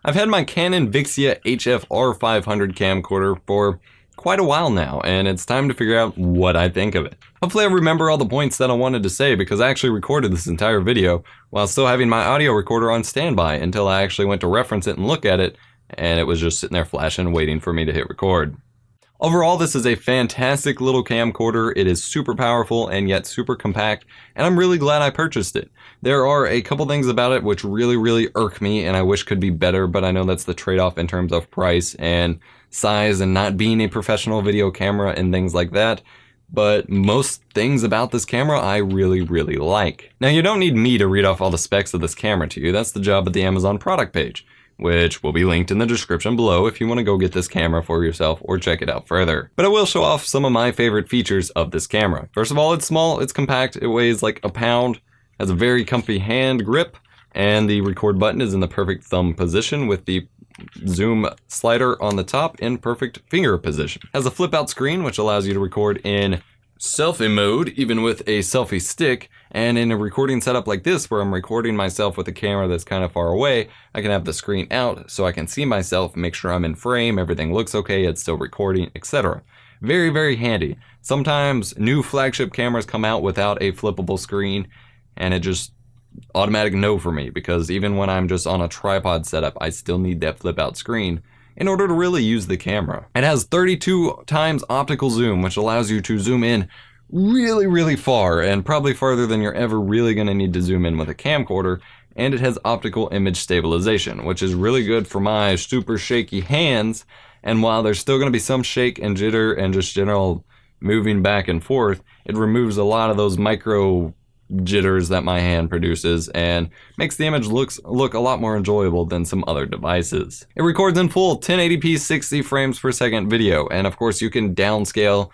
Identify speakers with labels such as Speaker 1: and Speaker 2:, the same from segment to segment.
Speaker 1: I've had my Canon Vixia HF R500 camcorder for quite a while now, and it's time to figure out what I think of it. Hopefully I remember all the points that I wanted to say, because I actually recorded this entire video while still having my audio recorder on standby until I actually went to reference it and look at it, and it was just sitting there flashing, waiting for me to hit record. Overall, this is a fantastic little camcorder. It is super powerful and yet super compact, and I'm really glad I purchased it. There are a couple things about it which really irk me and I wish could be better, but I know that's the trade-off in terms of price and size and not being a professional video camera and things like that. But most things about this camera I really like. Now, you don't need me to read off all the specs of this camera to you. That's the job of the Amazon product page, which will be linked in the description below if you want to go get this camera for yourself or check it out further. But I will show off some of my favorite features of this camera. First of all, it's small, it's compact, it weighs like a pound, has a very comfy hand grip, and the record button is in the perfect thumb position with the zoom slider on the top in perfect finger position. Has a flip out screen which allows you to record in selfie mode, even with a selfie stick, and in a recording setup like this where I'm recording myself with a camera that's kind of far away, I can have the screen out so I can see myself, make sure I'm in frame, everything looks okay, it's still recording, etc. Very handy. Sometimes new flagship cameras come out without a flippable screen, and it just automatic no for me, because even when I'm just on a tripod setup, I still need that flip out screen in order to really use the camera. It has 32 times optical zoom, which allows you to zoom in really far, and probably farther than you're ever really going to need to zoom in with a camcorder. And it has optical image stabilization, which is really good for my super shaky hands. And while there's still going to be some shake and jitter and just general moving back and forth, it removes a lot of those micro jitters that my hand produces and makes the image look a lot more enjoyable than some other devices. It records in full 1080p 60 frames per second video, and of course you can downscale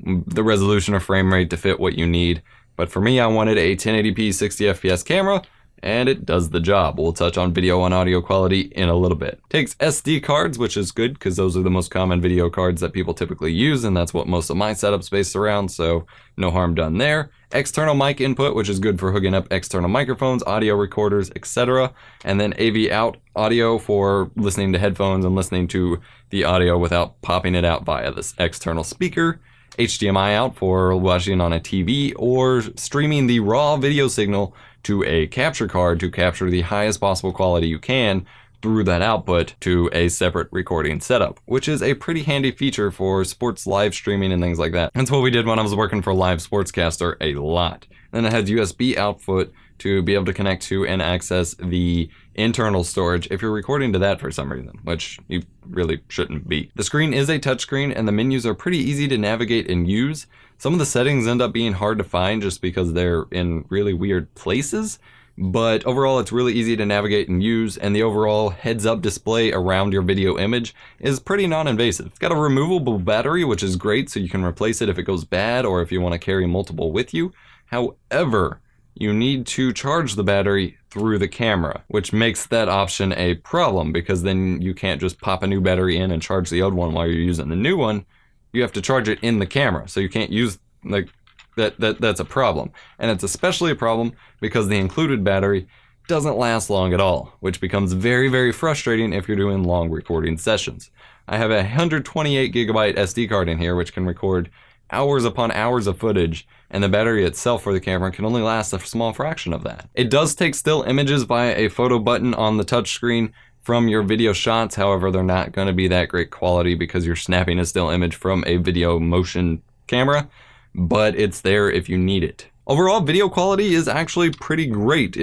Speaker 1: the resolution or frame rate to fit what you need, but for me I wanted a 1080p 60 fps camera, and it does the job. We'll touch on video and audio quality in a little bit. Takes SD cards, which is good because those are the most common video cards that people typically use, and that's what most of my setup's based around, so no harm done there. External mic input, which is good for hooking up external microphones, audio recorders, etc. And then AV out audio for listening to headphones and listening to the audio without popping it out via this external speaker. HDMI out for watching on a TV or streaming the raw video signal to a capture card to capture the highest possible quality you can through that output to a separate recording setup, which is a pretty handy feature for sports live streaming and things like that. That's what we did when I was working for Live Sportscaster a lot. Then it has USB output to be able to connect to and access the internal storage if you're recording to that for some reason, which you really shouldn't be. The screen is a touchscreen and the menus are pretty easy to navigate and use. Some of the settings end up being hard to find just because they're in really weird places, but overall it's really easy to navigate and use, and the overall heads-up display around your video image is pretty non-invasive. It's got a removable battery, which is great, so you can replace it if it goes bad or if you want to carry multiple with you. However, you need to charge the battery through the camera, which makes that option a problem, because then you can't just pop a new battery in and charge the old one while you're using the new one. You have to charge it in the camera, so you can't use like that's a problem. And it's especially a problem because the included battery doesn't last long at all, which becomes very frustrating if you're doing long recording sessions. I have a 128 gigabyte SD card in here which can record hours upon hours of footage, and the battery itself for the camera can only last a small fraction of that. It does take still images via a photo button on the touchscreen from your video shots, however they're not going to be that great quality because you're snapping a still image from a video motion camera, but it's there if you need it. Overall, video quality is actually pretty great.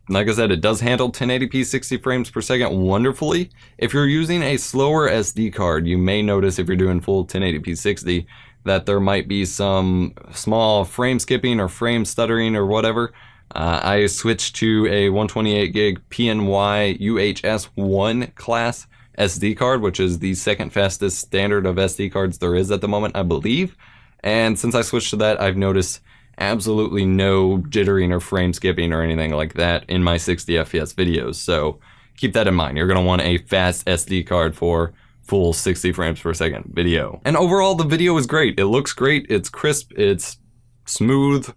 Speaker 1: Like I said, it does handle 1080p 60 frames per second wonderfully. If you're using a slower SD card, you may notice if you're doing full 1080p 60 that there might be some small frame skipping or frame stuttering or whatever. I switched to a 128 gig PNY UHS-1 class SD card, which is the second fastest standard of SD cards there is at the moment, I believe. And since I switched to that, I've noticed absolutely no jittering or frame skipping or anything like that in my 60 FPS videos. So keep that in mind. You're going to want a fast SD card for full 60 frames per second video. And overall, the video is great. It looks great. It's crisp. It's smooth.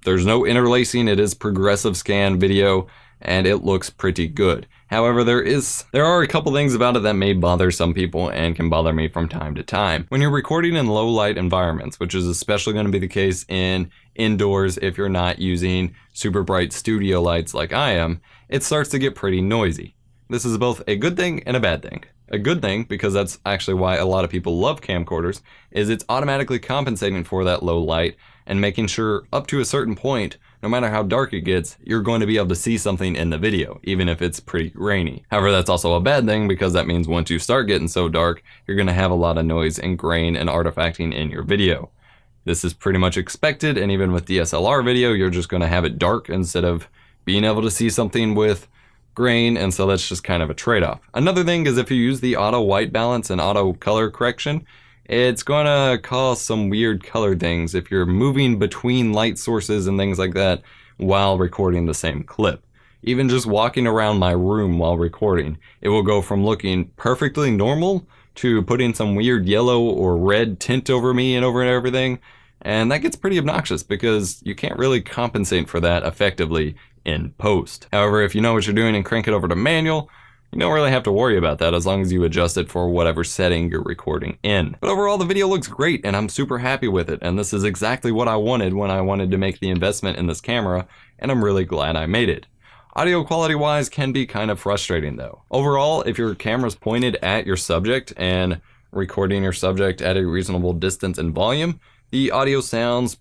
Speaker 1: There's no interlacing. It is progressive scan video. and it looks pretty good. However, there are a couple things about it that may bother some people and can bother me from time to time. When you're recording in low light environments, which is especially going to be the case in indoors if you're not using super bright studio lights like I am, it starts to get pretty noisy. This is both a good thing and a bad thing. A good thing, because that's actually why a lot of people love camcorders, is it's automatically compensating for that low light and making sure up to a certain point, no matter how dark it gets, you're going to be able to see something in the video, even if it's pretty grainy. However, that's also a bad thing, because that means once you start getting so dark, you're going to have a lot of noise and grain and artifacting in your video. This is pretty much expected, and even with DSLR video, you're just going to have it dark instead of being able to see something with grain, and so that's just kind of a trade-off. Another thing is if you use the auto white balance and auto color correction, it's gonna cause some weird color things if you're moving between light sources and things like that while recording the same clip. Even just walking around my room while recording, it will go from looking perfectly normal to putting some weird yellow or red tint over me and over everything, and that gets pretty obnoxious because you can't really compensate for that effectively in post. However, if you know what you're doing and crank it over to manual, you don't really have to worry about that as long as you adjust it for whatever setting you're recording in. But overall, the video looks great and I'm super happy with it, and this is exactly what I wanted when I wanted to make the investment in this camera, and I'm really glad I made it. Audio quality wise can be kind of frustrating though. Overall, if your camera's pointed at your subject and recording your subject at a reasonable distance and volume, the audio sounds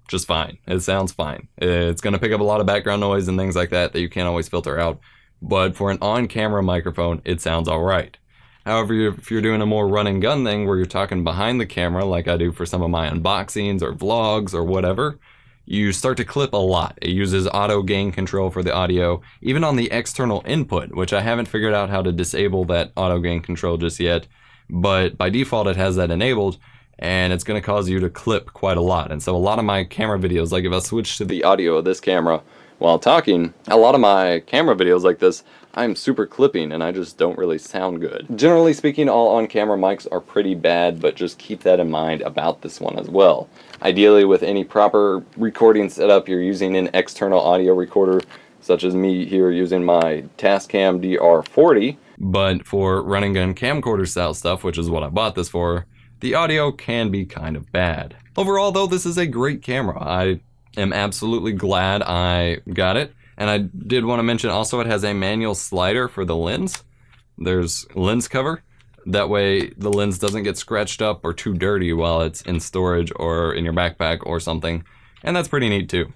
Speaker 1: just fine. It sounds fine. It's going to pick up a lot of background noise and things like that you can't always filter out, but for an on-camera microphone, it sounds alright. However, if you're doing a more run and gun thing where you're talking behind the camera like I do for some of my unboxings or vlogs or whatever, you start to clip a lot. It uses auto gain control for the audio, even on the external input, which I haven't figured out how to disable that auto gain control just yet, but by default it has that enabled, and it's going to cause you to clip quite a lot. And so a lot of my camera videos, like if I switch to the audio of this camera while talking, a lot of my camera videos like this, I'm super clipping and I just don't really sound good. Generally speaking, all on-camera mics are pretty bad, but just keep that in mind about this one as well. Ideally, with any proper recording setup, you're using an external audio recorder, such as me here using my Tascam DR40. But for run and gun camcorder style stuff, which is what I bought this for, the audio can be kind of bad. Overall though, this is a great camera. I am absolutely glad I got it. And I did want to mention also it has a manual slider for the lens. There's lens cover. That way the lens doesn't get scratched up or too dirty while it's in storage or in your backpack or something. And that's pretty neat too.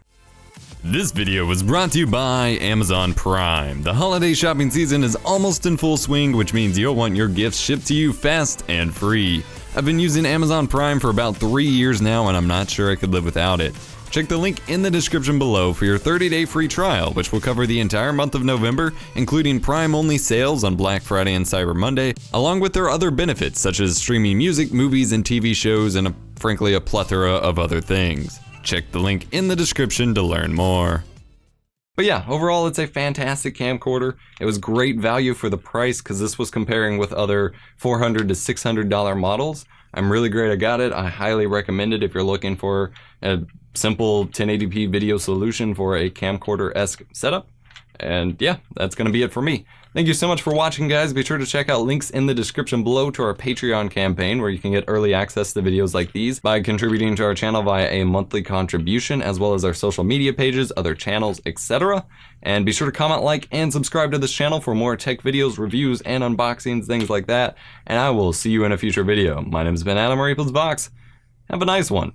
Speaker 1: This video was brought to you by Amazon Prime. The holiday shopping season is almost in full swing, which means you'll want your gifts shipped to you fast and free. I've been using Amazon Prime for about 3 years now, and I'm not sure I could live without it. Check the link in the description below for your 30-day free trial, which will cover the entire month of November, including Prime-only sales on Black Friday and Cyber Monday, along with their other benefits such as streaming music, movies, and TV shows, and frankly a plethora of other things. Check the link in the description to learn more. But yeah, overall it's a fantastic camcorder. It was great value for the price because this was comparing with other $400 to $600 models. I'm really glad I got it. I highly recommend it if you're looking for a simple 1080p video solution for a camcorder-esque setup. And yeah, that's gonna be it for me. Thank you so much for watching, guys. Be sure to check out links in the description below to our Patreon campaign, where you can get early access to videos like these by contributing to our channel via a monthly contribution, as well as our social media pages, other channels, etc. And be sure to comment, like, and subscribe to this channel for more tech videos, reviews, and unboxings, things like that. And I will see you in a future video. My name's been Adam or April's Box. Have a nice one.